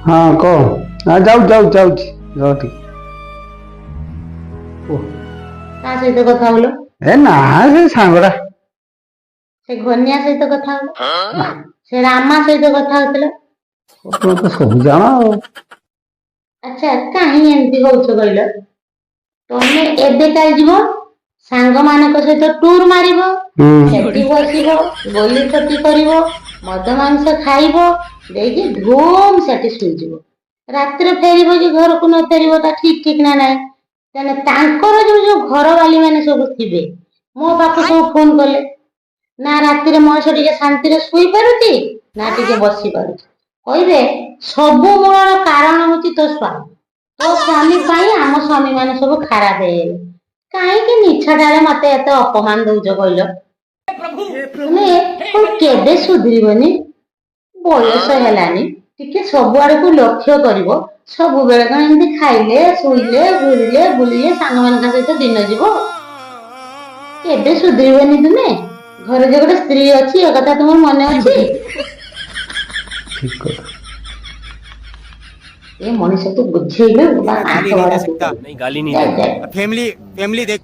हाँ कह हाँ जाऊ जाऊ जाऊँ रह टिके ତା ସହିତ କଥା ହଉଲ ए ना से सांगड़ा ସେ ଘନିଆ ସହିତ କଥା ହଉଲ ସେ ରାମା ସହିତ କଥା ହଉଥିଲ। ତୁ ତ ସବୁ ଜାଣ ଆଉ ଆଚ୍ଛା କାହିଁ ଏମିତି ହଉଛ କହିଲ? ତମେ ଏବେ କାଲି ଯିବ ସାଙ୍ଗମାନଙ୍କ ସହିତ ଟୁର ମାରିବ, ସେଠି ବସିବ, ଗୋଲି ଖଟି କରିବ, ମଦ ମାଂସ ଖାଇବ, ଦେଇକି ଧୁମ ସେଠି ଶୋଇଯିବ। ରାତିରେ ଫେରିବ କି ଘରକୁ ନ ଫେରିବ ତା ଠିକ ଠିକ ନା ନାହିଁ। ତାହେଲେ ତାଙ୍କର ଯୋଉ ଯୋଉ ଘର ବାଲି ମାନେ ସବୁ ଥିବେ ମୋ ପାଖକୁ ସବୁ ଫୋନ କଲେ ନା ରାତିରେ ମଣିଷ ଟିକେ ଶାନ୍ତିରେ ଶୋଇ ପାରୁଛି ନା ଟିକେ ବସି ପାରୁଛି। କହିବେ ସବୁ ମୂଳର କାରଣ ହଉଛି ତୋ ସ୍ୱାମୀ। ତୋ ସ୍ୱାମୀ ପାଇଁ ଆମ ସ୍ୱାମୀ ମାନେ ସବୁ ଖରାପ ହେଇଗଲେ। କାହିଁକି ମିଛଟାରେ ମତେ ଏତେ ଅପମାନ ଦଉଛ କହିଲ? ତୁମେ କଣ କେବେ ସୁଧୁରିବନି? ବୟସ ହେଲାନି ଟିକେ ସବୁଆଡକୁ ଲକ୍ଷ୍ୟ କରିବ। ସବୁବେଳେ କଣ ଏମିତି ଖାଇଲେ ଶୋଇଲେ ଘୁରିଲେ ବୁଲିଲେ ସାଙ୍ଗମାନଙ୍କ ସହିତ ଦିନ ଯିବ? କେବେ ସୁଧୁରିବନି ତୁମେ? ଘରେ ଯେ ଗୋଟେ ସ୍ତ୍ରୀ ଅଛି ଏ କଥା ତୁମର ମନେ ଅଛି? ठीक कर ଏ ମଣିଷକୁ ବୁଝେଇଲୁ ବା गाली କାନ୍ଥ नहीं दे ଭରା ତୁ सकता, କରିବୁ। नहीं गाली नहीं ଯାଇ देगा। ଯାଇ फैमिली फैमिली देख